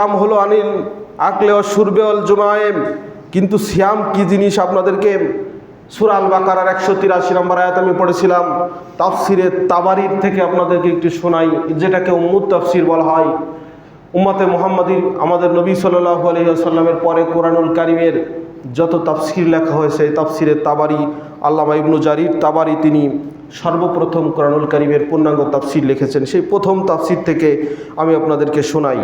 সিয়াম হলো আনিল আকলে ও শুরবে অল জুমায়েম। কিন্তু সিয়াম কি জিনিস আপনাদেরকে সূরা আল বাকারার 183 নম্বর আয়াত আমি পড়েছিলাম। তাফসিরে তাবারির থেকে আপনাদেরকে একটু শোনাই, যেটাকে উম্মুত তাফসির বলা হয়। উম্মতে মুহাম্মাদির আমাদের নবী সাল্লাল্লাহু আলাইহি ওয়াসাল্লামের পরে কোরআনুল কারীমের যত তাফসির লেখা হয়েছে, তাফসিরে তাবারি আল্লামা ইবনু জারির তাবারি তিনি সর্বপ্রথম কোরআনুল কারীমের পূর্ণাঙ্গ তাফসির লিখেছেন। সেই প্রথম তাফসির থেকে আমি আপনাদেরকে শোনাই।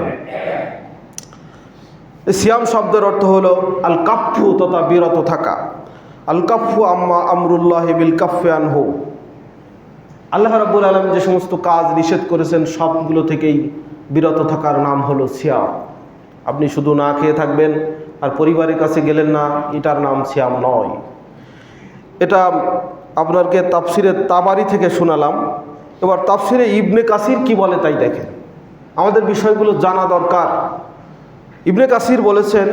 সিয়াম শব্দের অর্থ হলো আল কাফু, তথা বিরত থাকা। আল কাফু আম্মা আমরুল্লাহ বিল কাফে আনহু। আল্লাহ রাব্বুল আলামিন যে সমস্ত কাজ নিষেধ করেছেন সবগুলো থেকেই বিরত থাকার নাম হলো সিয়াম। আপনি শুধু না খেয়ে থাকবেন আর পরিবারের কাছে গেলেন না, এটার নাম সিয়াম নয়। এটা আপনাকে তাফসিরে তাবারি থেকে শোনালাম। এবার তাফসিরে ইবনে কাসির কি বলে তাই দেখেন, আমাদের বিষয়গুলো জানা দরকার। ইবনে কাসির বলেছেন,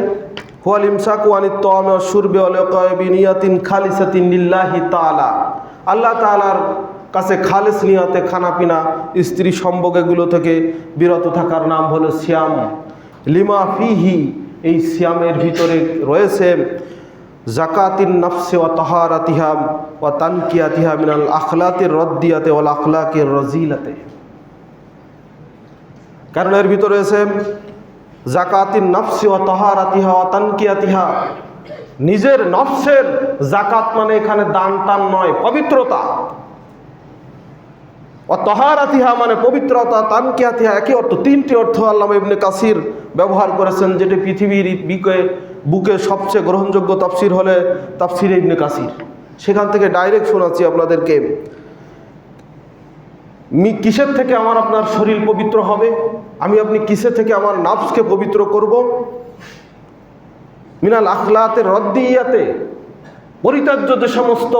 হুয়াল ইমসাকু আনিত তাআমি ওয়াশ শুরবি ওয়া লিকায়া বিনিয়াতিন খালিসাতিন লিল্লাহি তাআলা। আল্লাহ তাআলার কাছে খালেস নিয়তে খানাপিনা, স্ত্রী সম্ভোগ এগুলো থেকে বিরত থাকার নাম হলো সিয়াম। লিমা ফিহি, এই সিয়ামের ভিতরে রয়েছে জাকাতিন নাফসি ওয়া তাহারাতিহা ওয়া তানকিয়াতিহা মিনাল আখলাকির রদ্দিয়াতে ওয়াল আখলাকির রাজিলাতে। কারণ এর ভিতরে রয়েছে জাকাতিন নাফসি ওয়া তাহারাতিহা ওয়া তানকিয়াতিহা, নিজের নফসের জাকাত মানে এখানে দান টান নয়, পবিত্রতা। ও তাহারাতিহা মানে পবিত্রতা, তানকিয়াতিহা একই অর্থ। তিনটি অর্থ আল্লামা ইবনে কাসির ব্যবহার করেছেন, যেটি পৃথিবীর বুকে সবচেয়ে গ্রহণযোগ্য তাফসির হলে তাফসিরে ইবনে কাসির। সেখান থেকে ডাইরেক্ট শোনাচ্ছি আপনাদেরকে। কিসের থেকে আমার আপনার শরীর পবিত্র হবে? আমি আপনি কিসের থেকে আমার নাফসকে পবিত্র করব? মিনাল আখলাতের রদ্দিয়াতে, পরিত্যাজ্য যে সমস্ত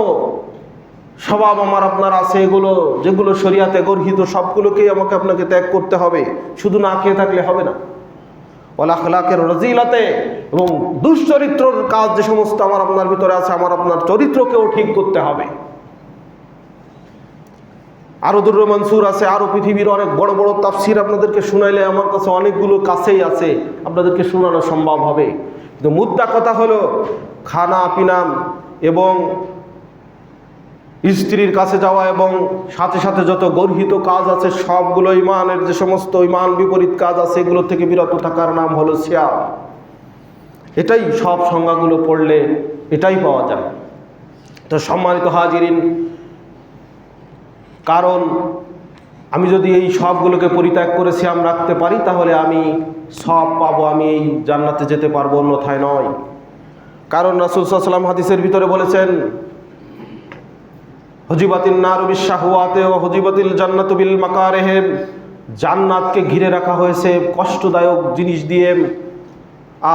স্বভাব আমার আপনার আছে, এগুলো যেগুলো শরিয়াতে গর্হিত সবগুলোকেই আমাকে আপনাকে ত্যাগ করতে হবে, শুধু না খেয়ে থাকলে হবে না। ওয়াল আখলাকের রাজিলাতে, এবং দুশ্চরিত্রর কাজ যে সমস্ত আমার আপনার ভিতরে আছে, আমার আপনার চরিত্রকেও ঠিক করতে হবে। আরো দুররে মনসুর আছে, আরো পৃথিবীর অনেক বড় বড় তাফসির আপনাদেরকে শুনাইলে আমার কাছে অনেকগুলো কাছেই আছে, আপনাদেরকে শোনানো সম্ভব হবে। কিন্তু মুদ্রা কথা হলো খানা পিনা এবং স্ত্রীর কাছে যাওয়া এবং সাথে সাথে যত গর্হিত কাজ আছে সবগুলো, ইমানের যে সমস্ত ইমান বিপরীত কাজ আছে এগুলো থেকে বিরত থাকার নাম হলো সিয়াম। এটাই সব সংজ্ঞাগুলো পড়লে এটাই পাওয়া যায়। তো সম্মানিত হাজিরিন, কারণ আমি যদি এই সবগুলোকে পরিত্যাগ করে সিয়াম রাখতে পারি তাহলে আমি সব পাবো, আমি এই জান্নাতে যেতে পারবো, অন্যথায় নয়। কারণ রাসূল সাল্লাল্লাহু আলাইহি ওয়াসাল্লাম হাদিসের ভিতরে বলেছেন, হুজিবাতিন নারু বিশ-শাহওয়াতি ওয়া হুজিবাতিল জান্নাতু বিল মাকারিহ। জান্নাতকে ঘিরে রাখা হয়েছে কষ্টদায়ক জিনিস দিয়ে,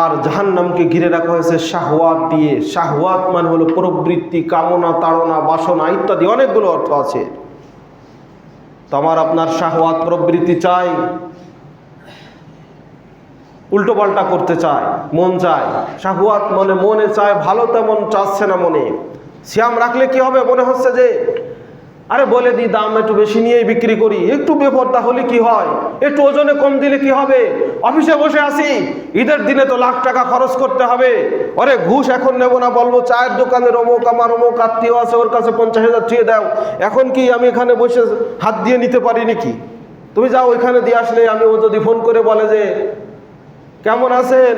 আর জাহান্নামকে ঘিরে রাখা হয়েছে শাহওয়াত দিয়ে। শাহওয়াত মানে হলো প্রবৃত্তি, কামনা, তাড়না, বাসনা ইত্যাদি অনেকগুলো অর্থ আছে। তো আমার আপনার শাহওয়াত প্রবৃত্তি চাই, উল্টো পাল্টা করতে চায়, মন চায়, শাহওয়াত মানে মনে চায়, ভালো তেমন চাচ্ছে না মনে। সিয়াম রাখলে কি হবে? মনে হচ্ছে যে আরে বলে দিই দাম একটু বেশি নিয়েই বিক্রি করি, একটু বেপরদা হলে কি হয়, একটু ওজনে কম দিলে কি হবে, অফিসে বসে আছি, ঈদের দিনে তো লাখ টাকা খরচ করতে হবে, আরে ঘুষ এখন নেব না, বলবো চায়ের দোকানের অমুক আমার অমুক আত্মীয় আছে, ওর কাছে 50,000 দিয়ে দাও, এখন কি আমি এখানে বসে হাত দিয়ে নিতে পারি নাকি? তুমি যাও ওইখানে দিয়ে আসলে, আমি ও যদি ফোন করে বলে যে কেমন আছেন,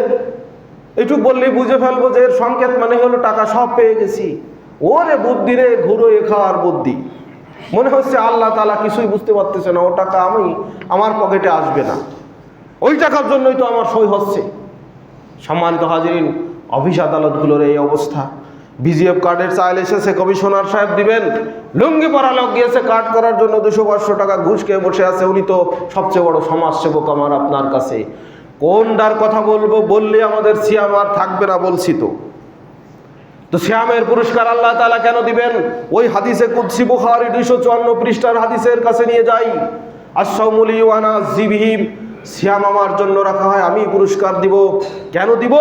একটু বললেই বুঝে ফেলবো যে এর সংকেত মানে হলো টাকা সব পেয়ে গেছি। ওরে বুদ্ধি রে, ঘুরো এ খাওয়ার বুদ্ধি। মনে হচ্ছে আল্লাহ তাআলা কিছুই বুঝতে পারতেছে না, ও টাকা আমার পকেটে আসবে না, ওই টাকার জন্যই তো আমার সই হচ্ছে। সম্মানিত হাজিরিন, অফিস আদালতগুলোর এই অবস্থা। বিজিএফ কার্ডের চাইল এসেছে, কমিশনার সাহেব দিবেন, লুঙ্গি পরা লোক গিয়েছে কার্ড করার জন্য 200-500 টাকা ঘুষ খেয়ে বসে আছে, উনি তো সবচেয়ে বড় সমাজসেবক আমার আপনার কাছে। কোনটার কথা বলবো? বললে আমাদের সিয়াম আর থাকবে না, বলছি তো। তো সিয়ামের পুরস্কার আল্লাহ তাআলা কেন দিবেন? ওই হাদিসে কুদসি বুখারী 254 পৃষ্ঠার হাদিসের কাছে নিয়ে যাই। আস-সাওমু লি ওয়া আনা আজজি বিহি সিয়াম আমার জন্য রাখা হয়, আমি পুরস্কার দিব। কেন দিব?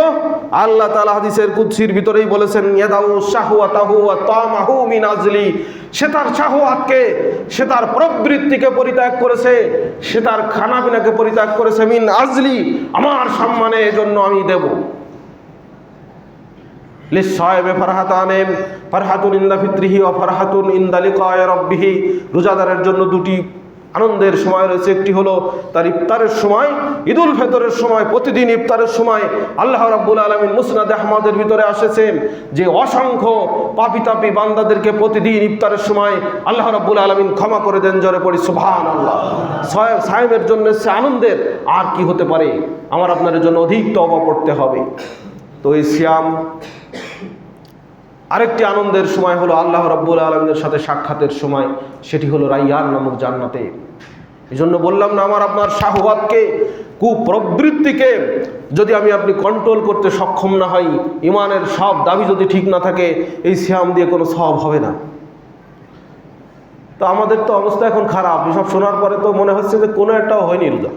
আল্লাহ তাআলা হাদিসের কুদসির ভিতরেই বলেছেন, ইয়াদাউ শাহওয়াতাহু ওয়া তামাহু মিন আজলি। সে তার শাহওয়াতকে, সে তার প্রবৃত্তিকে পরিত্যাগ করেছে, সে তার খানাপিনাকে পরিত্যাগ করেছে মিন আজলি, আমার সম্মানে, এজন্য আমি দেব। লিসায়েবে ফারহাতানে, ফারহাতুন ইনদা ফিত্রিহি ওয়া ফারহাতুন ইনদা লিকায়ে রাব্বিহি। রোজাদারের জন্য দুটি আনন্দের সময় রয়েছে। একটি হলো তার ইফতারের সময়, ঈদুল ফিতরের সময়। প্রতিদিন ইফতারের সময় আল্লাহ রাব্বুল আলামিন মুসনাদ আহমদের ভিতরে আসেছেন যে অসংখ্য পাপী তাপী বান্দাদেরকে প্রতিদিন ইফতারের সময় আল্লাহ রাব্বুল আলামিন ক্ষমা করে দেন। জোরে পড়ি সুবহানাল্লাহ। সায়েমের জন্য সে আনন্দের আর কি হতে পারে? আমার আপনার জন্য অধিক তওবা পড়তে হবে। তো এই সিয়াম আরেকটি আনন্দের সময় হলো আল্লাহ রাব্বুল আলামিনের সাথে সাক্ষাতের সময়, সেটি হলো রাইয়ান নামক জান্নাতে। এই জন্য বললাম না, আমার আপনার শাহওয়াতকে, কুপ্রবৃত্তিকে যদি আপনি কন্ট্রোল করতে সক্ষম না হই, ইমানের সব দাবি যদি ঠিক না থাকে, এই সিয়াম দিয়ে কোনো সওয়াব হবে না। তো আমাদের তো অবস্থা এখন খারাপ। এসব শোনার পরে তো মনে হচ্ছে যে কোনো একটাও হয়নি রোজা।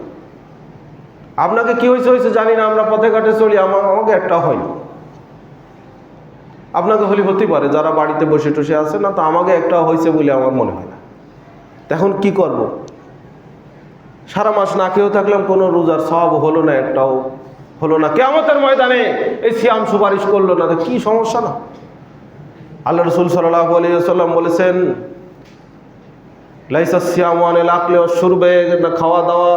আপনাকে কি হয়েছে জানি না, আমরা পথে ঘাটে চলি, আমাকে একটাও হয়নি। আপনাকে হলে হতেই পারে, যারা বাড়িতে বসে টসে আছে না, তো আমাকে একটা হয়েছে বলে আমার মনে হয় না। এখন কি করব? সারা মাস না খেয়েও থাকলাম, কোনো রোজার সওয়াব হলো না, একটাও হলো না। কিয়ামতের ময়দানে এই সিয়াম সুপারিশ করলো না, তো কি সমস্যা না? আল্লাহ রাসূল সাল্লাল্লাহু আলাইহি ওয়াসাল্লাম বলেছেন, লাইসা সিয়ামু আনিল আকলি ওয়াশ শুরবে, খাওয়া দাওয়া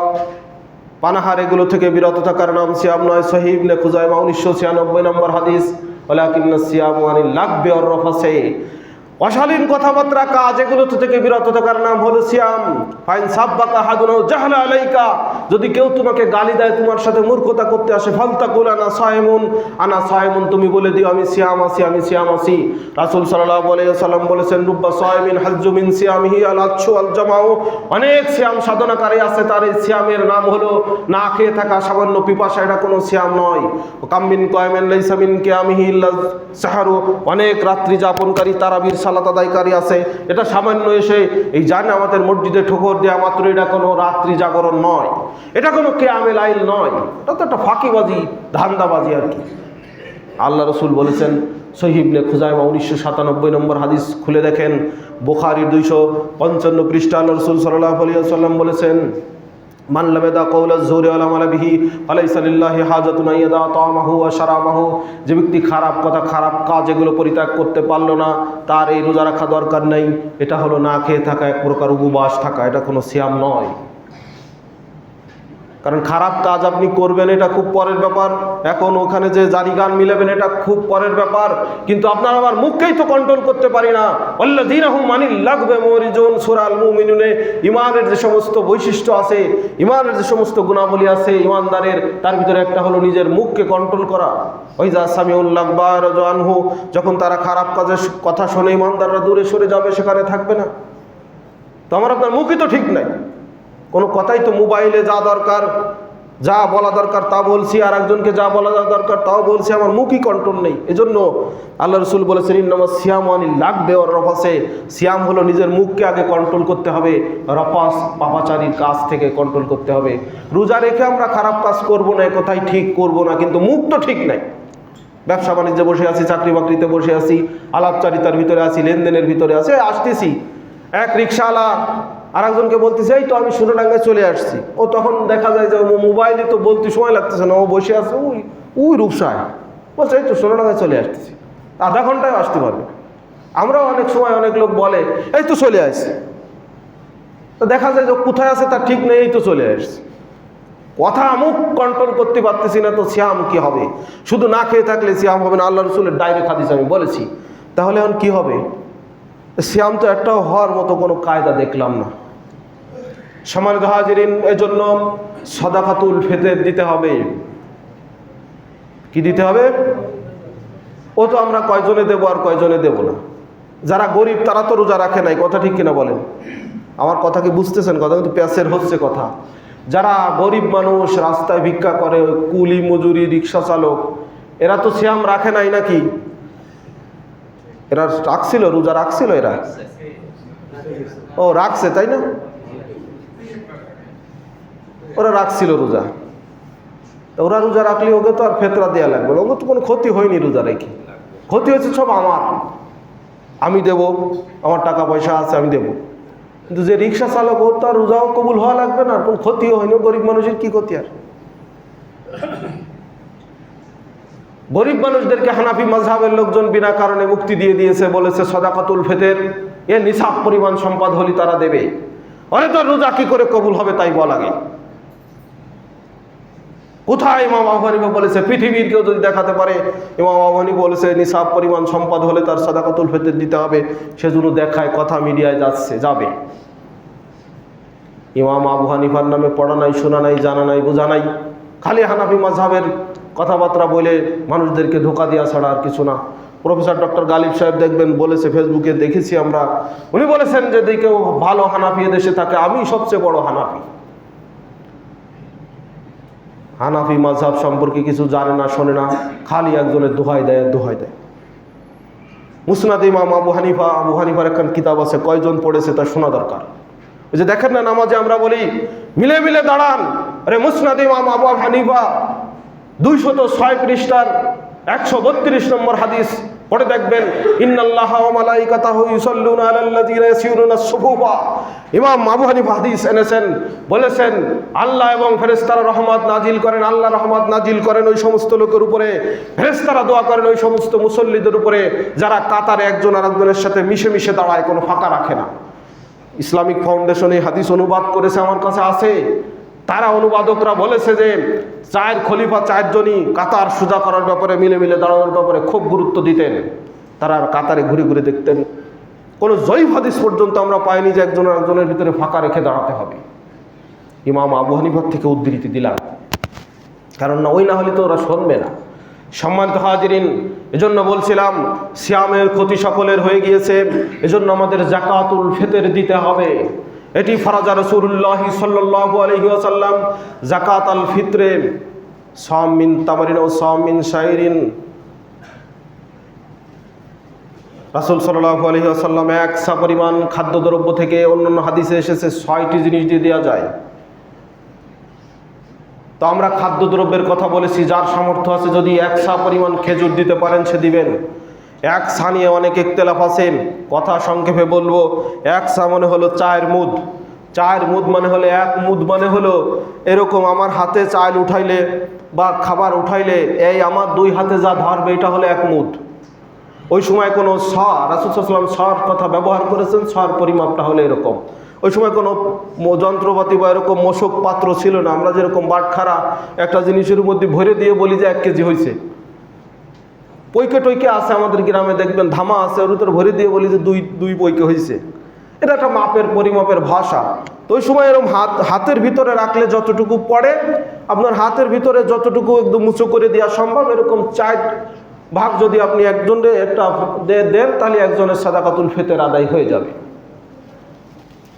পানাহার এগুলো থেকে বিরত থাকার নাম সিয়াম নয়। সহিহ ইবনে খুজাইমা 1996 নম্বর হাদিস। ওয়ালাকিন্নাস সিয়ামু আনিল লাগবি ওয়ার রাফাসি, অশালীন কথাবার্তা কাজ এগুলো থেকে বিরত থাকার নাম হলো সিয়াম। ফাইন সাব্বাকা হাদুন আও জাহলা আলাইকা, যদি কেউ তোমাকে গালি দেয়, তোমার সাথে মূর্খতা করতে আসে, ফালতাকুল আনা সাইমুন, আনা সাইমুন, তুমি বলে দিও আমি সিয়াম আছি, আমি সিয়াম আছি। রাসূল সাল্লাল্লাহু আলাইহি ওয়াসাল্লাম বলেছেন, রুব্বা সাইমিন হাজ্জু মিন সিয়ামিহি আল আচ্ছু আল জামাউ, অনেক সিয়াম সাধনাকারী আছে, তার এই সিয়ামের নাম হলো না খেয়ে থাকা, সামান্য পিপাসা, এটা কোনো সিয়াম নয়। কাম মিন কায়মিন লাইসা মিন কিয়ামিহি ইল্লা সাহারু, অনেক রাত্রি যাপনকারী, তারাবির সালাত আদায়কারী আছে, এটা সামান্য এসে এই জানে আমাদের মসজিদে ঠোকর দেওয়া মাত্র এটা কোনো রাত্রি জাগরণ নয়, এটা কোনো কিয়ামে লাইল নয়, এটা তো একটা ফাঁকিবাজি, ধান্দাবাজি আর কি। আল্লাহ রাসূল বলেছেন, সহিহ ইবনে খুজাইমা 1997 নম্বর হাদিস খুলে দেখেন, বুখারীর 255 পৃষ্ঠা, আল্লাহ রাসূল সাল্লাল্লাহু আলাইহি ওয়াসাল্লাম বলেছেন, মান লাম ইয়াদা কাওলা যুরি ওয়া লা আমালা বিহি ফালাইসা লিল্লাহি হাজাতুন ইয়াদা তামাহু ওয়া শারাবাহু। যে ব্যক্তি খারাপ কথা, খারাপ কাজ এগুলো পরিত্যাগ করতে পারলো না, তার এই রোজা রাখা দরকার নেই। এটা হলো না খেয়ে থাকা, এক প্রকার উপবাস থাকা, এটা কোনো সিয়াম নয়। কারণ খারাপ কাজ আপনি করবেন এটা খুব পরের ব্যাপার, এখন ওখানে যে জারি গান মিলাবেন এটা খুব পরের ব্যাপার, কিন্তু আপনার আমার মুখকেই তো কন্ট্রোল করতে পারি না। আল্লাযীনা হুম আনিল লাগবে মুরিজুন, সূরা আল মুমিনুনে ইমানের যে সমস্ত বৈশিষ্ট্য আছে, ইমানের যে সমস্ত গুণাবলী আছে ইমানদারের, তার ভিতরে একটা হলো নিজের মুখকে কন্ট্রোল করা। ওয়াইজা সামিউল লাগবা রাজআনহু, যখন তারা খারাপ কাজের কথা শুনে ইমানদাররা দূরে সরে যাবে, সেখানে থাকবে না। তো আমার আপনার মুখই তো ঠিক নাই, কোনো কথাই তো, মোবাইলে যা দরকার, যা বলা দরকার তা বলছি, আর একজনকে যা বলা দরকার তাও বলছি, আমার মুখই কন্ট্রোল নেই। এজন্য আল্লাহ রাসূল বলেছেন, ইন্নামাস সিয়ামু আনিল লাগবি ওয়ার রাফাসি, সিয়াম হলো নিজের মুখকে আগে কন্ট্রোল করতে হবে, রাফাস পাপাচারীর কাজ থেকে কন্ট্রোল করতে হবে। রোজা রেখে আমরা খারাপ কাজ করব না, কোথায় ঠিক করব না, কিন্তু মুখ তো ঠিক নাই। ব্যবসা বাণিজ্যে বসে আছি, চাকরি বাকরিতে বসে আছি, আলাপচারিতার ভিতরে আছি, লেনদেনের ভিতরে আছি, আসতেছি, এক রিক্সাওয়ালা আর একজনকে বলতেছে, এই তো আমি সোনাডাঙ্গায় চলে আসছি। ও তখন দেখা যায় যে মোবাইলে তো বলতে সময় লাগতেছে না, ও বসে আছে ওই রূপসায়, বলছে এই তো সোনাডাঙ্গায় চলে আসতেছি, আধা ঘন্টায় আসতে পারবে। আমরাও অনেক সময় অনেক লোক বলে এই তো চলে আসছি, তো দেখা যায় যে কোথায় আছে তার ঠিক নেই, এই তো চলে আসছি। কথা মুখ কন্ট্রোল করতে পারতেছি না, তো সিয়াম কি হবে? শুধু না খেয়ে থাকলে সিয়াম হবে না, আল্লাহ রাসূলের ডাইরেক্ট হাদিস আমি বলেছি। তাহলে এখন কি হবে? সিয়াম তো একটাও হওয়ার মতো কোনো কায়দা দেখলাম না। সম্মানিত হাজিরিন, এজন্য সাদাকাতুল ফিতর দিতে হবে। কি দিতে হবে? ও তো আমরা কয়জনে দেবো আর কয়জনে দেব না। যারা গরিব তারা তো রোজা রাখে নাই, কথা ঠিক কিনা বলেন? আমার কথা কি বুঝতেছেন? কথা কিন্তু প্যাসের হচ্ছে কথা। যারা গরিব মানুষ, রাস্তায় ভিক্ষা করে, কুলি মজুরি, রিক্সা চালক, এরা তো সিয়াম রাখে নাই নাকি? এরা রাখছিল, রোজা রাখছিল, এরা ও রাখছে, তাই না? ওরা রাখছিল রোজা। ওরা রোজা রাখলে ওকে তো আর ফেতরা দেওয়া লাগবে না, ওকে তো কোনো ক্ষতি হয়নি রোজা রেখে। ক্ষতি হয়েছে সব আমার, আমি দেব, আমার টাকা পয়সা আছে আমি দেব। কিন্তু যে রিক্সা চালক ওর তো আর রোজাও কবুল হওয়া লাগবে না, কোনো ক্ষতিও হয়নি। গরিব মানুষের কি ক্ষতি? আর গরিব মানুষদেরকে হানাফি মাযহাবের লোকজন বিনা কারণে মুক্তি দিয়ে দিয়েছে, বলেছে সাদাকাতুল ফিতর এ নিসাব পরিমাণ সম্পদ হলে তারা দেবে। আরে তো রোজা কি করে কবুল হবে তাই বল আগে। কোথায় ইমাম আবু হানিফা বলেছে? পৃথিবীর কেউ যদি দেখাতে পারে ইমাম আবু হানিফা বলেছে নিসাব পরিমাণ সম্পদ হলে তার সাদাকাতুল ফিতর দিতে হবে, সেজন্য দেখায় কথা মিডিয়ায় যাবে। ইমাম আবু হানিফার নামে পড়া নাই, শোনা নাই, জানা নাই, বোঝা নাই, খালি হানাফি মাযহাবের কথাবার্তা বলে মানুষদেরকে ধোঁকা দেওয়া ছাড়া আর কিছু না। প্রফেসর ডক্টর গালিব সাহেব দেখবেন বলেছে, ফেসবুকে দেখেছি আমরা, উনি বলেছেন যে কেউ ভালো হানাফি দেশে থাকে, আমি সবচেয়ে বড় হানাফি। হানাফি মাযহাব সম্পর্কে কিছু জানে না, শোনে না, খালি একজনের দোহাই দেয়। মুসনাদ ইমাম আবু হানিফার একখান কিতাব আছে, কয়জন পড়েছে তা শোনা দরকার। ওই যে দেখেন না নামাজে আমরা বলি মিলে মিলে দাঁড়ান, আরে মুসনাদ ইমাম আবু হানিফা 206 পৃষ্ঠার 132 নম্বর হাদিস পড়ে দেখবেন, ইন্নাল্লাহা ওয়া মালাইকাতাহু ইউসাল্লুনা আলাল্লাযিনা ইয়াসিরুনাস সুফুফা। ইমাম আবু হানিফা হাদিস এনেছেন, বলেছেন আল্লাহ এবং ফেরেশতারা রহমত নাজিল করেন, আল্লাহ রহমত নাজিল করেন ওই সমস্ত লোকের উপরে, ফেরেশতারা দোয়া করেন ওই সমস্ত মুসল্লিদের উপরে যারা কাতারে একজন আরেকজনের সাথে মিশে মিশে দাঁড়ায়, কোনো ফাঁকা রাখে না। ইসলামিক ফাউন্ডেশন এই হাদিস অনুবাদ করেছে, আমার কাছে আছে। তারা অনুবাদকরা বলেছে যে চায়ের খলিফা 4 জনই কাতার সোজা করার ব্যাপারে, মিলে মিলে দাঁড়ানোর ব্যাপারে খুব গুরুত্ব দিতেন। তারা কাতারে ঘুরে ঘুরে দেখতেন। কোনো জয়ীফ হাদিস পর্যন্ত আমরা পাইনি যে একজন একজনের ভিতরে ফাঁকা রেখে দাঁড়াতে হবে। ইমাম আবু হানিফার থেকে উদ্ধৃতি দিলাম, কারণ না ওই না হলে তো ওরা শুনবে না। সম্মানিত হাজিরিন, এজন্য বলছিলাম সিয়ামের ক্ষতি সকলের হয়ে গিয়েছে, এজন্য আমাদের যাকাতুল ফিতর দিতে হবে। এটি ফরজা রাসূলুল্লাহ সাল্লাল্লাহু আলাইহি ওয়াসাল্লাম যাকাত আল ফিতরে সাম মিন তামারিন ও সাম মিন শাইরিন। রাসূল সাল্লাল্লাহু আলাইহি ওয়াসাল্লাম এক সা পরিমাণ খাদ্যদ্রব্য থেকে, অন্যান্য হাদিসে এসেছে 6টি জিনিস দিয়ে দেওয়া যায়। তো আমরা খাদ্যদ্রব্যের কথা বলেছি, যার সামর্থ্য আছে যদি 1 সা পরিমাণ খেজুর দিতে পারেন সে দিবেন। 1 সা নিয়ে অনেক ইখতিলাফ আছে, কথা সংক্ষেপে বলবো। 1 সা মানে হলো 4 মুদ। 4 মুদ মানে হলো 1 মুদ মানে হলো এরকম আমার হাতে চাল উঠাইলে বা খাবার উঠাইলে এই আমার 2 হাতে যা ধরবে এটা হলো 1 মুদ। ওই সময় কোনো সা, রাসূল সাল্লাল্লাহু আলাইহি ওয়াসাল্লাম সার কথা ব্যবহার করেছেন, সার পরিমাপটা হলো এরকম। ওই সময় কোনো যন্ত্রপাতি বা এরকম মশক পাত্র ছিল না। আমরা যেরকম বাটখারা একটা জিনিসের মধ্যে ভরে দিয়ে বলি যে 1 কেজি হয়েছে, পৈকে টৈকে আছে আমাদের গ্রামে দেখবেন, ধামা আছে, ওর ভিতরে ভরে দিয়ে বলি যে 2 পৈকে হয়েছে। এটা একটা মাপের পরিমাপের ভাষা। তো ওই সময় এরকম হাতের ভিতরে রাখলে যতটুকু পড়ে, আপনার হাতের ভিতরে যতটুকু একদম উঁচু করে দেওয়া সম্ভব, এরকম 4 ভাগ যদি আপনি একজনের একটা দেন তাহলে একজনের সাদাকাতুল ফিতর আদায় হয়ে যাবে।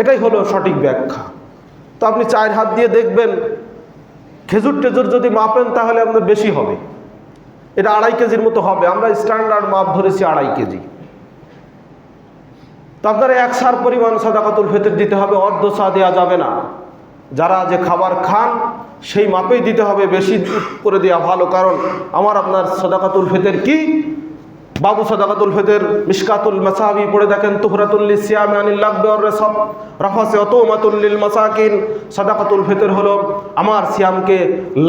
এটাই হলো সঠিক ব্যাখ্যা। তো আপনি 4 হাত দিয়ে দেখবেন, খেজুর টেজুর যদি মাপেন তাহলে আপনার বেশি হবে, এটা 2.5 কেজির মতো হবে। আমরা স্ট্যান্ডার্ড মাপ ধরেছি 2.5 কেজি। তো আপনার 1 সার পরিমাণ সাদাকাতুল ফিতর দিতে হবে, অর্ধ সা দেওয়া যাবে না। যারা যে খাবার খান সেই মাপেই দিতে হবে, বেশি করে দেওয়া ভালো। কারণ আমার আপনার সাদাকাতুল ফিতর কি? বাবু সাদাকাতুল ফিতর মিশকাতুল মাসাবি পড়ে দেখেন, তুহরাতুল লিসিয়ামি আনিল লাগবি ওয়ার রাসাব রাফাসে ওয়া তুমাতুল লিল মাসাকিন। সাদাকাতুল ফিতর হলো আমার সিয়ামকে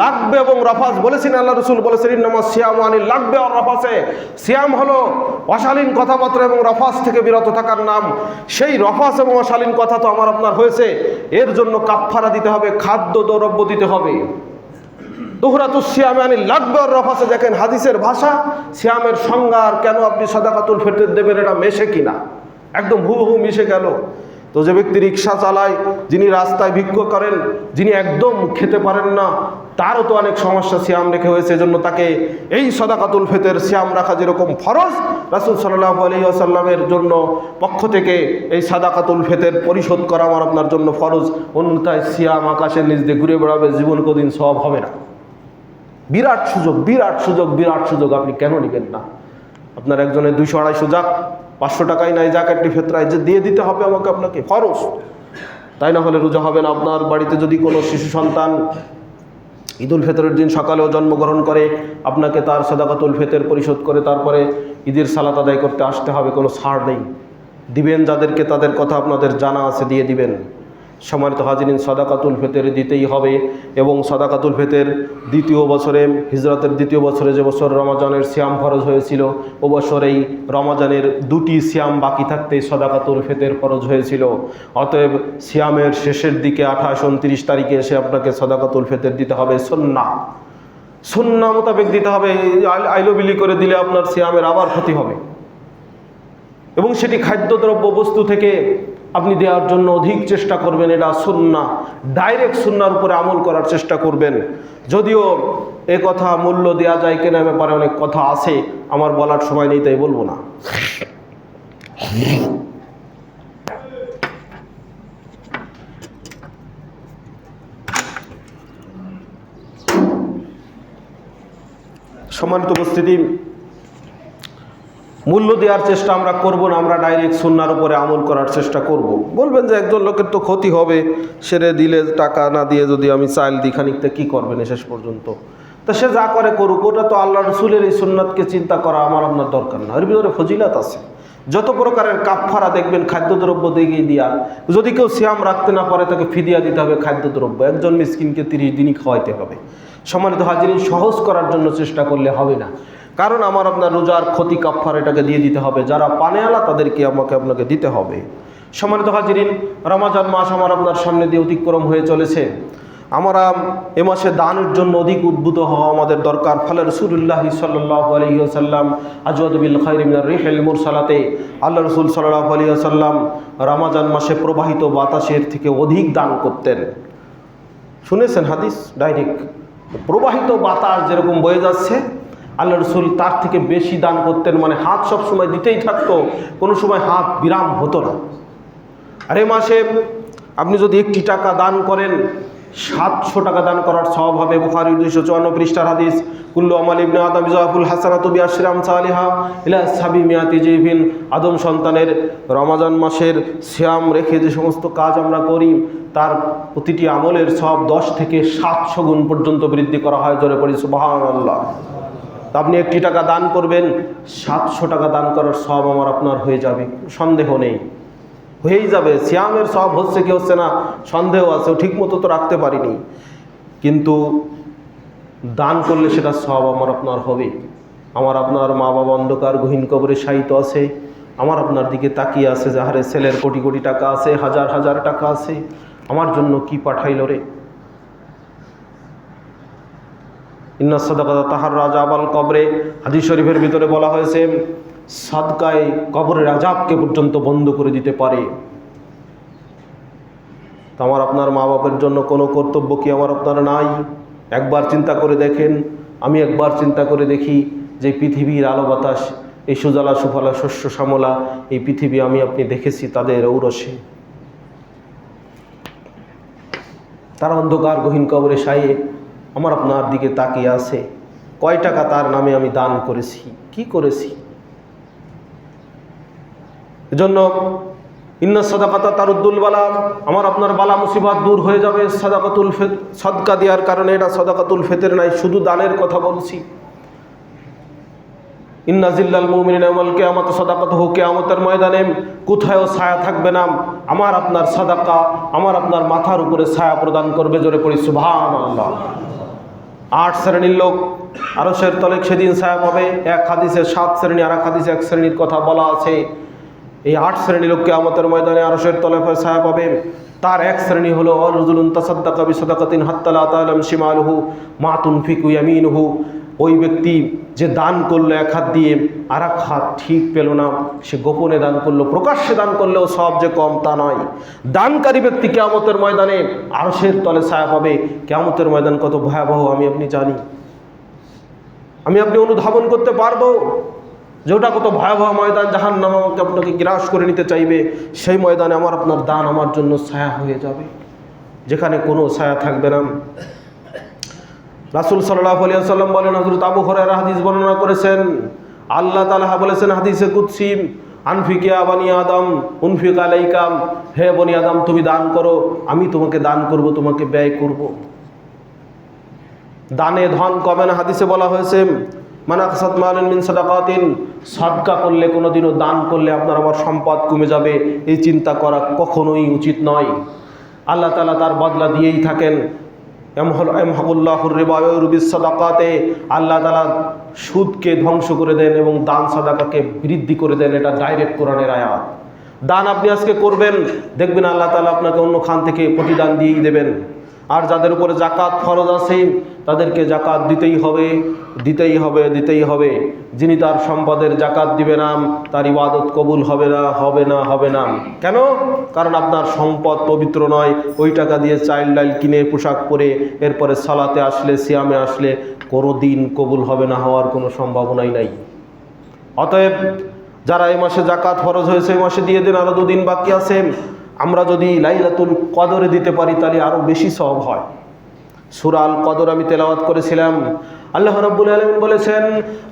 লাগবে এবং রাফাস বলেছেন, আল্লাহ রাসূল বলেছেন ইন্নামাস সিয়ামু আনিল লাগবি ওয়ার রাফাসে। সিয়াম হলো অশালীন কথাবার্তা এবং রফাস থেকে বিরত থাকার নাম। সেই রফাস এবং অশালীন কথা তো আমার আপনার হয়েছে, এর জন্য কাফফারা দিতে হবে, খাদ্য দ্রব্য দিতে হবে। তুহরাতুস সিয়ামি আনিল লাগবি ওয়ার রাফাসে দেখেন হাদিসের ভাষা, সিয়ামের সংজ্ঞা। আর কেন আপনি সাদাকাতুল ফিতর দেবেন, এটা মেশে কিনা, একদম হুবহু মিশে গেল। তো যে ব্যক্তি রিক্সা চালায়, যিনি রাস্তায় ভিক্ষা করেন, যিনি একদম খেতে পারেন না, তারও তো অনেক সমস্যা সিয়াম রেখে হয়েছে। এজন্য তাকে এই সাদাকাতুল ফিতর সিয়াম রাখা যেরকম ফরজ, রাসূল সাল্লাল্লাহু আলাইহি ওয়াসাল্লামের জন্য পক্ষ থেকে এই সাদাকাতুল ফিতর পরিশোধ করা আমার আপনার জন্য ফরজ। অন্যথায় সিয়াম আকাশের নিচ দিয়ে ঘুরে বেড়াবে, জীবন কোনদিন সওয়াব হবে না। বিরাট সুযোগ, বিরাট সুযোগ, বিরাট সুযোগ, আপনি কেন নেবেন না? আপনার একজনের 200-250 যাক, 500 টাকাই নাই যাক, একটি ফিতরায় যে দিয়ে দিতে হবে আমাকে, আপনাকে ফরজ। তাই না হলে রোজা হবে না। আপনার বাড়িতে যদি কোনো শিশু সন্তান ঈদুল ফিতরের দিন সকালেও জন্মগ্রহণ করে, আপনাকে তার সাদাকাতুল ফিতর পরিশোধ করে তারপরে ঈদের সালাত আদায় করতে আসতে হবে, কোনো ছাড় নেই। দিবেন যাদেরকে, তাদের কথা আপনাদের জানা আছে, দিয়ে দিবেন। সম্মানিত হাজিরিন, সাদাকাতুল ফিতর দিতেই হবে। এবং সাদাকাতুল ফিতর দ্বিতীয় বছরে, হিজরতের দ্বিতীয় বছরে যে বছর রমাজানের সিয়াম ফরজ হয়েছিল, ও বছরেই রমাজানের 2টি সিয়াম বাকি থাকতেই সাদাকাতুল ফিতর ফরজ হয়েছিল। অতএব সিয়ামের শেষের দিকে 28-29 তারিখে এসে আপনাকে সাদাকাতুল ফিতর দিতে হবে। সুন্নাহ মোতাবেক দিতে হবে। আইলোবিলি করে দিলে আপনার সিয়ামের আবার ক্ষতি হবে। এবং সেটি খাদ্যদ্রব্য বস্তু থেকে আপনি দেওয়ার জন্য অধিক চেষ্টা করবেন। এটা সুন্নাহ, ডাইরেক্ট সুন্নাহর উপরে আমল করার চেষ্টা করবেন। যদিও এ কথা মূল্য দেওয়া যায় কিনা ব্যাপারে অনেক কথা আছে, আমার বলার সময় নেই, তাই বলবো না। সম্মানিত উপস্থিতি, মূল্য দেওয়ার চেষ্টা আমরা করব না, আমরা ডাইরেক্ট সুন্নাহর উপরে আমল করার চেষ্টা করব। বলবেন যে একজন লোকের তো ক্ষতি হবে, সেরে দিলে টাকা না দিয়ে যদি আমি চাইল দিই খানিকটা, কী করবেন শেষ পর্যন্ত? তা সে যা করে করুক, ওটা তো আল্লাহ রসুলের এই সুন্নাতকে চিন্তা করা আমার আপনার দরকার না। এর ভিতরে ফজিলত আছে। যত প্রকারের কাফফারা দেখবেন খাদ্যদ্রব্য দিয়ে দিয়া, যদি কেউ সিয়াম রাখতে না পারে তাকে ফিদিয়া দিতে হবে খাদ্যদ্রব্য। একজন মিসকিনকে 30 দিনই খাওয়াইতে হবে। সম্মানিত হাজিরিন, সহজ করার জন্য চেষ্টা করলে হবে না, কারণ আমার আপনার রোজার ক্ষতি কাফফারা এটাকে দিয়ে দিতে হবে। যারা পানেওয়ালা তাদেরকে আপনাকে দিতে হবে। সম্মানিত হাজিরিন, রমজান মাস আমার আপনার সামনে দিয়ে অতিক্রম হয়ে চলেছে। আমরা এ মাসে দানের জন্য অধিক উদ্বুদ্ধ হওয়া আমাদের দরকার। ফলে রাসূলুল্লাহ সাল্লাল্লাহু আলাইহি ওয়াসাল্লাম আজওয়াদু বিল খায়রি মিনার রিহিল মুরসালাতে, আল্লাহ রাসূল সাল্লাল্লাহু আলাইহি ওয়াসাল্লাম রমজান মাসে প্রবাহিত বাতাসের থেকে অধিক দান করতেন। শুনেছেন হাদিস? ডাইরেক্ট প্রবাহিত বাতাস যেরকম বয়ে যাচ্ছে, আল্লাহ রসুল তার থেকে বেশি দান করতেন। মানে হাত সব সময় দিতেই থাকতো, কোনো সময় হাত বিরাম হতো না। আর এ মাসে আপনি যদি 1টি টাকা দান করেন, 700 টাকা দান করার সওয়াব হবে। বুখারী 254 পৃষ্ঠার হাদিস, কুল্লু আমাল ইবনে আদম ইযাফুল হাসানাতু বিআশরি আমসালিহা ইলা 700 জিবিন। আদম সন্তানের রমজান মাসের সিয়াম রেখে যে সমস্ত কাজ আমরা করি, তার প্রতিটি আমলের সওয়াব 10 থেকে 700 গুণ পর্যন্ত বৃদ্ধি করা হয়। জোরে পড়ি সুবহানাল্লাহ। আপনি 1টি টাকা দান করবেন, 700 টাকা দান করার সওয়াব আমার আপনার হয়ে যাবে, সন্দেহ নেই, হয়েই যাবে। সিয়ামের সওয়াব হচ্ছে কি হচ্ছে না সন্দেহ আছে, ঠিক মতো তো রাখতে পারিনি, কিন্তু দান করলে সেটা সওয়াব আমার আপনার হবে। আমার আপনার মা বাবা অন্ধকার গহীন কবরে শায়িত আছে, আমার আপনার দিকে তাকিয়ে আছে, যাহারে ছেলের কোটি কোটি টাকা আছে, হাজার হাজার টাকা আছে, আমার জন্য কি পাঠাইল রে। ইন্না সাদাকাতা তাহাররা আযাবাল কবরে, হাদিস শরীফের ভিতরে বলা হয়েছে সাদকায় কবরের আযাবকে পর্যন্ত বন্ধ করে দিতে পারে। তো আমার আপনার মা বাবার জন্য কোনো কর্তব্য কি আমার আপনার নাই? একবার চিন্তা করে দেখেন, আমি একবার চিন্তা করে দেখি যে পৃথিবীর আলো বাতাস, এই সুজলা সুফলা শস্য শ্যামলা এই পৃথিবী আমি আপনি দেখেছি তাদের ঔরসে। তারা অন্ধকার গহীন কবরে শায়িত আমার আপনার দিকে তাকিয়ে আছে। কয় টাকা তার নামে আমি দান করেছি, কি করেছি? এজন্য ইন্না সাদাকাতা তারুদ্দুল বালা, আমার আপনার বালা মুসিবত দূর হয়ে যাবে সাদাকাতুল ফিতর, সাদকা দেওয়ার কারণে। এটা সাদাকাতুল ফিতর নাই, শুধু দানের কথা বলছি। ইন্না জিল্লাল মুমিনিনা ইয়াউমাল কিয়ামাতি সাদাকাতুহু, কিয়ামতের ময়দানে কোথায়ও ছায়া থাকবে না, আমার আপনার সাদাকা আমার আপনার মাথার উপরে ছায়া প্রদান করবে। জোরে পড়ি সুবহানাল্লাহ। 8 শ্রেণীর লোক আরশের তলে সেদিন ছায়া পাবে। এক হাদিসে 7 শ্রেণী, আর এক হাদিসে 1 শ্রেণীর কথা বলা আছে। এই 8 শ্রেণীর লোক কিয়ামতের ময়দানে আরশের তলে ছায়া পাবে। তার 1 শ্রেণী হলো রাজুলুন তাসাদ্দাকা বিসাদাকাতিন হাত্তা লা তা'লাম শিমালুহু মা তুনফিকু ইয়ামিনুহু। ওই ব্যক্তি যে দান করলো এক হাত দিয়ে, আর এক হাত ঠিক পেল না, সে গোপনে দান করলো, প্রকাশ্যে দান করলেও সব যে কম তা নয়। দানকারী ব্যক্তি কিয়ামতের ময়দানে আরশের তলে ছায়া পাবে। কিয়ামতের ময়দান কত ভয়াবহ আমি আপনি জানি, আমি আপনি অনুধাবন করতে পারবো যে ওটা কত ভয়াবহ ময়দান। জাহান্নাম আমাকে আপনাকে গ্রাস করে নিতে চাইবে। সেই ময়দানে আমার আপনার দান আমার জন্য ছায়া হয়ে যাবে, যেখানে কোনো ছায়া থাকবে না। রাসূল সাল্লাল্লাহু আলাইহি ওয়াসাল্লাম বলেন, হযরত আবু হুরায়রা হাদিস বর্ণনা করেছেন, আল্লাহ তাআলা বলেছেন হাদিসে কুদসি, আনফিকিয়া বানি আদম উনফিক আলাইকাম, হে বনি আদম তুমি দান করো, আমি তোমাকে দান করব, তোমাকে ব্যয় করব। দানে ধন কমে না, হাদিসে বলা হয়েছে মান আকসাত মালান মিন সাদাকাতিন, সাদকা করলে, কোনোদিনও দান করলে আপনার আমার সম্পদ কমে যাবে, এই চিন্তা করা কখনোই উচিত নয়। আল্লাহ তাআলা তার বদলা দিয়েই থাকেন। সাদাকাতে, আল্লাহ তাআলা সুদকে ধ্বংস করে দেন এবং দান সাদাকাকে বৃদ্ধি করে দেন। এটা ডাইরেক্ট কোরআনের আয়াত। দান আপনি আজকে করবেন, দেখবেন আল্লাহ তাআলা আপনাকে অন্য খান থেকে প্রতিদান দিয়েই দেবেন। আর যাদের উপরে জাকাত ফরজ আছে তাদেরকে জাকাত দিতেই হবে, দিতেই হবে, দিতেই হবে। যিনি তার সম্পদের জাকাত দিবে না তার ইবাদত কবুল হবে না, হবে না, হবে না। কেন? কারণ আপনার সম্পদ পবিত্র নয়। ওই টাকা দিয়ে চাইল ডাইল কিনে পোশাক পরে এরপরে সালাতে আসলে, সিয়ামে আসলে কোনো দিন কবুল হবে না, হওয়ার কোনো সম্ভাবনাই নাই। অতএব যারা এই মাসে জাকাত ফরজ হয়েছে এই মাসে দিয়ে দিন, আরো 2 দিন বাকি আছে। আমরা যদি লাইলাতুল কদরে দিতে পারি তাহলে আরো বেশি সওয়াব হয়। সূরা আল কদর আমি তেলাওয়াত করেছিলাম। আল্লাহ রাব্বুল আলামিন বলেছেন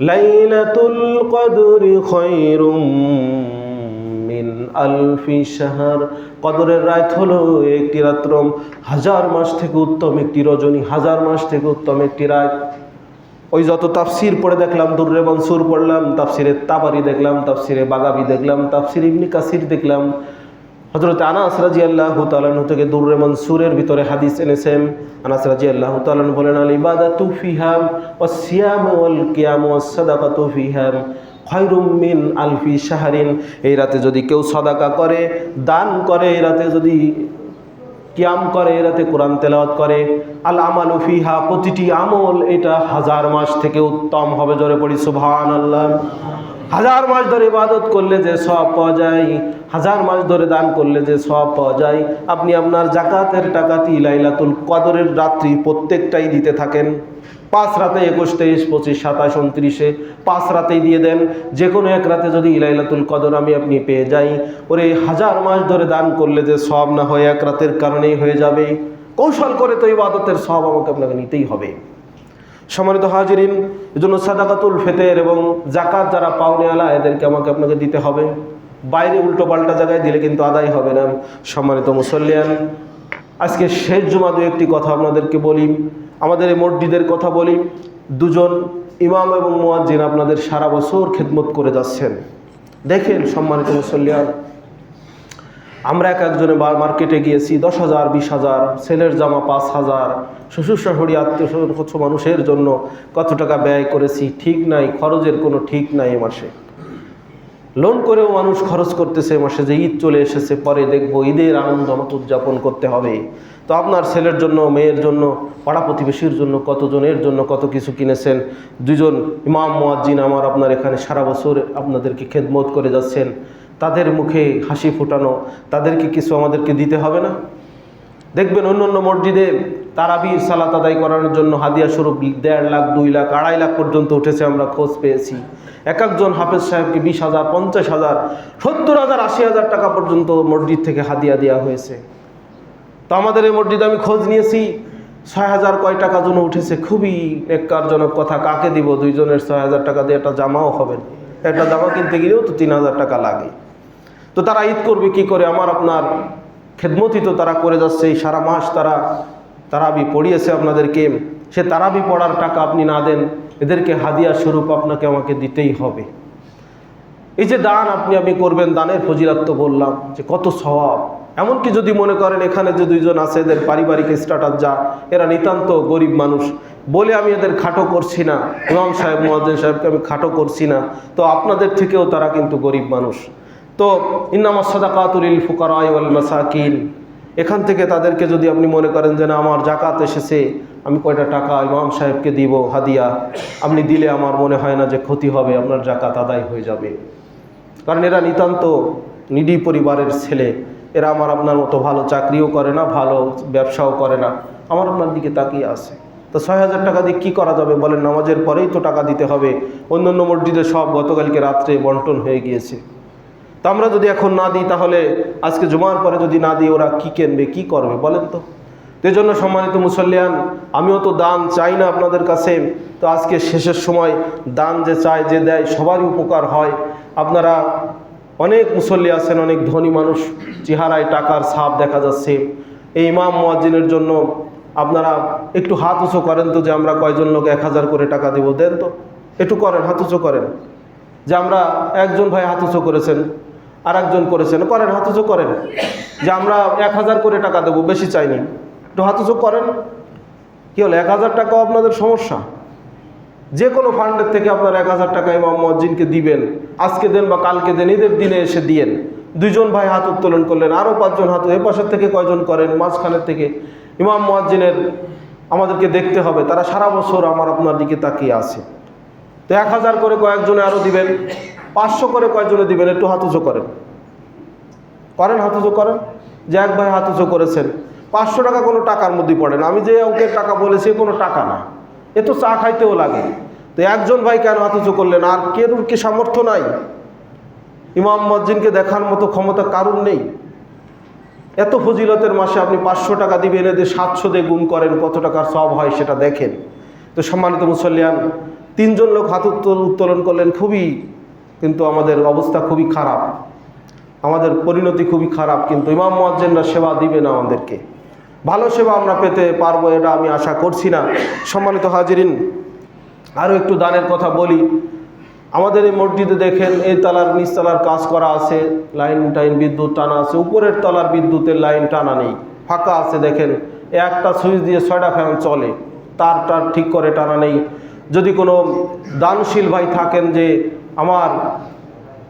লাইলাতুল কদরি খায়রুম মিন আলফি শাহর, কদরের রাত হলো একটি রাত্র 1000 মাস থেকে উত্তম একটি রজনী, 1000 মাস থেকে উত্তম একটি রাত। ওই যত তাফসির পড়ে দেখলাম, দুররে মনসুর পড়লাম, তাফসিরে তাবারি দেখলাম, তাফসিরে বাগাবি দেখলাম, তাফসির ইবনে কাসির দেখলাম। হযরত আনাস রাদিয়াল্লাহু তাআলা আনহু থেকে দুররে মনসুরের ভিতরে হাদিস এনেছেন। আনাস রাদিয়াল্লাহু তাআলা আনহু বলেন আল ইবাদাতু ফিহা ওয়াস সিয়াম ওয়াল কিয়াম ওয়াস সাদাকাতু ফিহা খায়রুম মিন আলফি শাহরিন। এই রাতে যদি কেউ সাদাকা করে, দান করে, এই রাতে যদি কিয়াম করে, এই রাতে কোরআন তেলাওয়াত করে, আল আমালু ফিহা, প্রতিটি আমল এটা 1000 মাস থেকে উত্তম হবে। জোরে পড়ি সুবহানাল্লাহ। 1000 মাস ধরে ইবাদত করলে যে সওয়াব পাওয়া যায়, 1000 মাস ধরে দান করলে যে সওয়াব পাওয়া যায়, আপনি আপনার জাকাতের টাকাটি লাইলাতুল কদরের রাত্রি প্রত্যেকটাই দিতে থাকেন। 5 রাতে 21, 23, 25, 27, 29, 5 রাতেই দিয়ে দেন। যে কোনো এক রাতে যদি লাইলাতুল কদর আপনি পেয়ে যাই, ওরে 1000 মাস ধরে দান করলে যে সওয়াব না হয় এক রাতের কারণেই হয়ে যাবে। কৌশল করে তো ইবাদতের সওয়াব আপনাকে নিতেই হবে। সম্মানিত হাজিরিন, এজন্য সাদাকাতুল ফিতর এবং জাকাত যারা পাওনেওয়ালা এদেরকে আপনাকে দিতে হবে। বাইরে উল্টো পাল্টা জায়গায় দিলে কিন্তু আদায় হবে না। সম্মানিত মুসল্লিয়ান, আজকে শেষ জুমা 2-1টি কথা আপনাদেরকে বলি। আমাদের এই মসজিদের কথা বলি। 2 জন ইমাম এবং মুয়াজ্জিন আপনাদের সারা বছর খেদমত করে যাচ্ছেন। দেখেন সম্মানিত মুসল্লিয়ান, আমরা একজনে মার্কেটে গিয়েছি 10,000, 20,000, ছেলের জামা 5,000, শ্বশুর শাশুড়ি আত্মীয় স্বজন কত মানুষের জন্য কত টাকা ব্যয় করেছি, ঠিক নাই, খরচের কোনো ঠিক নাই। এ মাসে লোন করেও মানুষ খরচ করতেছে। এ মাসে যে ঈদ চলে এসেছে, পরে দেখবো ঈদের আনন্দ আমাকে উদযাপন করতে হবে। তো আপনার ছেলের জন্য, মেয়ের জন্য, পাড়া প্রতিবেশীর জন্য, কতজনের জন্য কত কিছু কিনেছেন। 2 জন ইমাম মুয়াজ্জিন আপনার এখানে সারা বছর আপনাদেরকে খেদমত করে যাচ্ছেন। তাদের মুখে হাসি ফোটানো, তাদেরকে কিছু আমাদেরকে দিতে হবে না? দেখবেন অন্য অন্য মসজিদে তারাবির সালাত আদায় করানোর জন্য হাদিয়া স্বরূপ 1.5 লাখ, 2 লাখ, 2.5 লাখ পর্যন্ত উঠেছে, আমরা খোঁজ পেয়েছি। এক একজন হাফেজ সাহেবকে 20,000, 50,000, 70,000, 80,000 টাকা পর্যন্ত মসজিদ থেকে হাদিয়া দেওয়া হয়েছে। তো আমাদের এই মসজিদে আমি খোঁজ নিয়েছি 6,000 কয় টাকা জন্য উঠেছে। খুবই নেককারজনক কথা। কাকে দিব? 2 জনের 6,000 টাকা দিয়ে একটা জামাও হবে না। একটা জামা কিনতে গেলেও তো 3,000 টাকা লাগে। তো তারা ঈদ করবে কি করে? আপনার খেদমতই তো তারা করে যাচ্ছে। এই সারা মাস তারাবি পড়িয়েছে আপনাদেরকে। সে তারাবি পড়ার টাকা আপনি না দেন, এদেরকে হাদিয়া স্বরূপ আমাকে দিতেই হবে। এই যে দান আপনি করবেন, দানের ফজিলত তো বললাম যে কত সওয়াব। এমনকি যদি মনে করেন এখানে যে 2 জন আছে এদের পারিবারিক স্ট্যাটাস যা, এরা নিতান্ত গরিব মানুষ বলে আমি এদের খাটো করছি না, ইমাম সাহেব, মুয়াজ্জিন সাহেবকে আমি খাটো করছি না, তো আপনাদের থেকেও তারা কিন্তু গরিব মানুষ। তো ইন্নামাস সাদাকাতু লিল ফুকারা ওয়াল মাসাকিন, এখান থেকে তাদেরকে যদি আপনি মনে করেন যে না আমার জাকাত এসেছে, আমি কয়টা টাকা ইমাম সাহেবকে দিব হাদিয়া, আপনি দিলে আমার মনে হয় না যে ক্ষতি হবে, আপনার জাকাত আদায় হয়ে যাবে। কারণ এরা নিতান্ত নিডি পরিবারের ছেলে। এরা আপনার মতো ভালো চাকরিও করে না, ভালো ব্যবসাও করে না, আপনার দিকে তাকিয়ে আছে। তো 6,000 টাকা দিয়ে কী করা যাবে বলেন? নামাজের পরেই তো টাকা দিতে হবে। অন্যান্য মসজিদে সব গতকালকে রাত্রে বন্টন হয়ে গিয়েছে। তো আমরা যদি এখন না দিই, তাহলে আজকে জুমার পরে যদি না দিই, ওরা কি কিনবে, কি করবে বলেন তো? এই জন্য সম্মানিত মুসল্লিয়ান, আমিও তো দান চাই না আপনাদের কাছে। তো আজকে শেষের সময় দান যে চায়, যে দেয়, সবারই উপকার হয়। আপনারা অনেক মুসল্লি আছেন, অনেক ধনী মানুষ, চেহারায় টাকার ছাপ দেখা যাচ্ছে। এই ইমাম মুয়াজ্জিনের জন্য আপনারা একটু হাত উঁচু করেন তো, যে আমরা কয়জন লোক 1000 করে টাকা দেব, দেন তো, একটু করেন, হাত উঁচু করেন। যে আমরা একজন ভাই হাত উঁচু করেছেন, আর একজন করেছেন, করেন, হাত উঁচু করেন, যে আমরা 1000 করে টাকা দেবো, বেশি চাইনি, একটু হাত উঁচু করেন। কি হলো, 1000 টাকাও আপনাদের সমস্যা? যে কোনো ফান্ডের থেকে আপনারা 1000 টাকা ইমাম মুয়াজ্জিনকে দিবেন, আজকে দেন বা কালকে দেন, ঈদের দিনে এসে দিয়েন। 2 জন ভাই হাত উত্তোলন করলেন, আরও 5 জন হাত, এ পাশের থেকে কয়জন করেন, মাঝখানের থেকে। ইমাম মুয়াজ্জিনের আমাদেরকে দেখতে হবে, তারা সারা বছর আমার আপনার দিকে তাকিয়ে আছে। তো 1000 করে কয়েকজনে আরও দিবেন, 500 করে কয়েকজনে দিবেন, একটু হাত উঁচু করেন, করেন, হাত উঁচু করেন। যে এক ভাই হাত উঁচু করেছেন, 500 টাকা কোনো টাকার মধ্যে পড়ে না। আমি যে অঙ্কের টাকা বলেছি কোনো টাকা না, এ তো চা খাইতেও লাগে। তো একজন ভাই কেন হাত উঁচু করলেন? আর কেউর কি সামর্থ্য নাই? ইমাম মুয়াজ্জিনকে দেখার মতো ক্ষমতা কারুর নেই। এত ফজিলতের মাসে আপনি 500 টাকা দিবেন, এদের 700 দিয়ে গুণ করেন, কত টাকার সব হয় সেটা দেখেন। তো সম্মানিত মুসল্লিয়ান, 3 জন লোক হাত উত্তোলন করলেন, কিন্তু আমাদের অবস্থা খুবই খারাপ, আমাদের পরিণতি খুবই খারাপ। কিন্তু ইমাম মুয়াজ্জিনরা সেবা দিবে না আমাদেরকে, ভালো সেবা আমরা পেতে পারবো এটা আমি আশা করছি না। সম্মানিত হাজিরিন, আরও একটু দানের কথা বলি। আমাদের এই মসজিদে দেখেন, এই তলার নিচতলার কাজ করা আছে, লাইন টাইন বিদ্যুৎ টানা আছে, উপরের তলার বিদ্যুতের লাইন টানা নেই, ফাঁকা আছে। দেখেন, একটা সুইচ দিয়ে 6টা ফ্যান চলে, তার ঠিক করে টানা নেই। যদি কোনো দানশীল ভাই থাকেন, যে আমার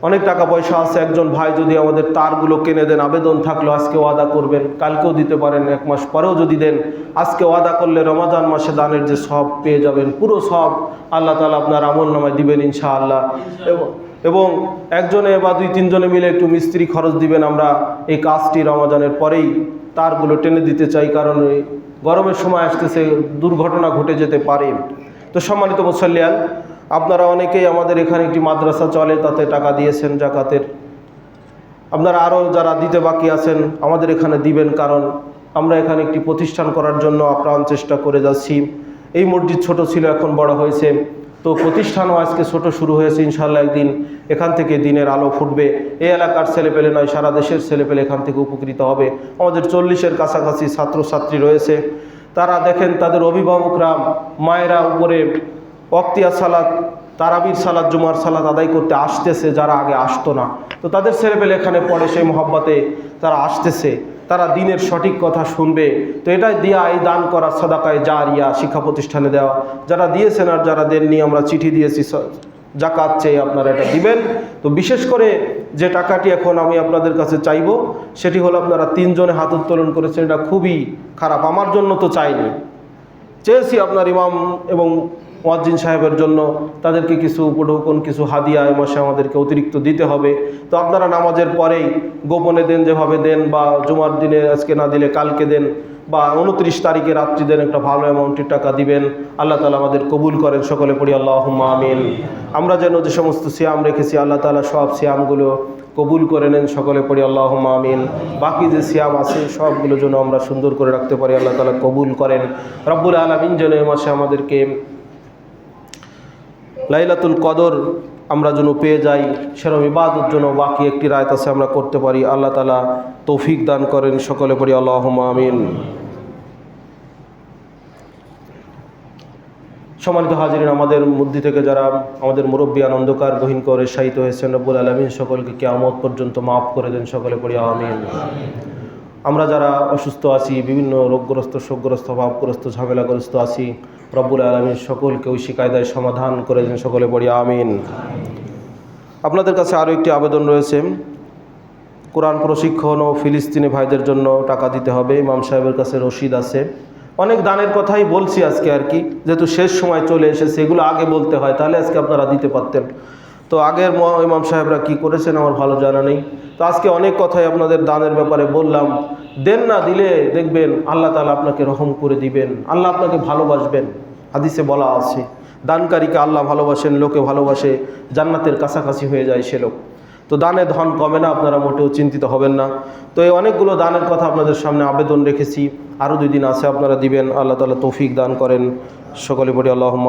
অনেক টাকা পয়সা আছে, একজন ভাই যদি আমাদের তারগুলো কিনে দেন, আবেদন থাকলো, আজকে ওয়াদা করবেন, কালকেও দিতে পারেন, 1 মাস পরেও যদি দেন, আজকে ওয়াদা করলে রমাজান মাসে দানের যে সব পেয়ে যাবেন, পুরো সব আল্লাহ তাআলা আপনার আমলনামায় দিবেন ইনশাআল্লাহ। এবং একজনে বা 2-3 জনে মিলে একটু মিস্ত্রি খরচ দিবেন। আমরা এই কাজটি রমাজানের পরেই তারগুলো টেনে দিতে চাই, কারণ গরমের সময় আসতেছে, দুর্ঘটনা ঘটে যেতে পারে। তো সম্মানিত মুসল্লিয়ান, আপনারা অনেকেই আমাদের এখানে একটি মাদ্রাসা চলে, তাতে টাকা দিয়েছেন জাকাতের। আপনারা আরও যারা দিতে বাকি আছেন আমাদের এখানে দিবেন, কারণ আমরা এখানে একটি প্রতিষ্ঠান করার জন্য আপ্রাণ চেষ্টা করে যাচ্ছি। এই মসজিদ ছোট ছিল, এখন বড় হয়েছে, তো প্রতিষ্ঠানও আজকে ছোট শুরু হয়েছে। ইনশাআল্লাহ একদিন এখান থেকে দিনের আলো ফুটবে। এই এলাকার ছেলেপেলে নয়, সারা দেশের ছেলেপেলে এখান থেকে উপকৃত হবে। আমাদের 40-এর কাছাকাছি ছাত্রছাত্রী রয়েছে। তারা দেখেন, তাদের অভিভাবকরা, মায়েরা উপরে ওয়াক্তিয়া সালাত, তারাবির সালাত, জুমার সালাত আদায় করতে আসতেছে, যারা আগে আসতো না। তো তাদের ছেলেপেলে এখানে পড়ে, সেই মহব্বতে তারা আসতেছে, তারা দিনের সঠিক কথা শুনবে। তো এটাই দিয়া, এই দান করা সাদাকায়ে জারিয়া, শিক্ষা প্রতিষ্ঠানে দেওয়া। যারা দিয়েছেন আর যারা দেননি, আমরা চিঠি দিয়েছি জাকাত চেয়ে, আপনারা এটা দিবেন। তো বিশেষ করে যে টাকাটি এখন আমি আপনাদের কাছে চাইব, সেটি হলো, আপনারা 3 জনে হাত উত্তোলন করেছেন, এটা খুবই খারাপ। আমার জন্য তো চাইনি, চেয়েছি আপনার ইমাম এবং মুয়াজ্জিন সাহেবের জন্য, তাদেরকে কিছু উপঢৌকন, কিছু হাদিয়া এ মাসে আমাদেরকে অতিরিক্ত দিতে হবে। তো আপনারা নামাজের পরেই গোপনে দেন, যেভাবে দেন, বা জুমার দিনে আজকে না দিলে কালকে দেন, বা 29 তারিখে রাত্রি দেন, একটা ভালো অ্যামাউন্টের টাকা দিবেন। আল্লাহ তাআলা আমাদের কবুল করেন, সকলে পড়ি আল্লাহুম্মা আমিন। আমরা যেন যে সমস্ত সিয়াম রেখেছি, আল্লাহ তাআলা সব সিয়ামগুলো কবুল করে নেন, সকলে পড়ি আল্লাহুম্মা আমিন। বাকি যে সিয়াম আছে সবগুলো যেন আমরা সুন্দর করে রাখতে পারি, আল্লাহ তাআলা কবুল করেন। রব্বুল আলামিন যেন এই মাসে আমাদেরকে লাইলাতুল কদর আমরা যেন পেয়ে যাই, সেরকম ইবাদত যেন বাকি একটি রাত আছে আমরা করতে পারি, আল্লাহ তাআলা তৌফিক দান করেন, সকলে পড়ি আল্লাহুম্মা আমিন। সম্মানিত হাজিরিন, আমাদের মধ্যে থেকে যারা আমাদের মুরব্বিয়ান অন্ধকার গহীন করে শায়িত হয়েছেন, রব্বুল আলামিন সকলকে কিয়ামত পর্যন্ত মাফ করে দেন, সকলে পড়ি আমিন। আমরা যারা অসুস্থ আছি, বিভিন্ন রোগগ্রস্ত, শোকগ্রস্ত, ভাবগ্রস্ত, ঝামেলাগ্রস্ত আছি, রব্বুল আলামিন সকলকে ঐশী কায়দায় সমাধান করে দেন, সকলে পড়ি আমিন। আপনাদের কাছে আরও একটি আবেদন রয়েছে, কোরআন প্রশিক্ষণ ও ফিলিস্তিনি ভাইদের জন্য টাকা দিতে হবে। ইমাম সাহেবের কাছে রসিদ আছে। অনেক দানের কথাই বলছি আজকে আর কি, যেহেতু শেষ সময় চলে এসেছে, এগুলো আগে বলতে হয়, তাহলে আজকে আপনারা দিতে পারতেন। তো আগের ইমাম সাহেবরা কি করেছেন আমার ভালো জানা নেই। তো আজকে অনেক কথাই আপনাদের দানের ব্যাপারে বললাম। দেন না, দিলে দেখবেন আল্লাহ তাআলা আপনাকে রহম করে দিবেন, আল্লাহ আপনাকে ভালোবাসবেন। হাদিসে বলা আছে, দানকারীকে আল্লাহ ভালোবাসেন, লোকে ভালোবাসে, জান্নাতের কাছাকাছি হয়ে যায় সে লোক। তো দানে ধন কমে না, আপনারা মোটেও চিন্তিত হবেন না। তো এই অনেকগুলো দানের কথা আপনাদের সামনে আবেদন রেখেছি, আরও 2 দিন আছে, আপনারা দিবেন। আল্লাহ তাআলা তৌফিক দান করেন, সকলে পড়ি আল্লাহুম্মা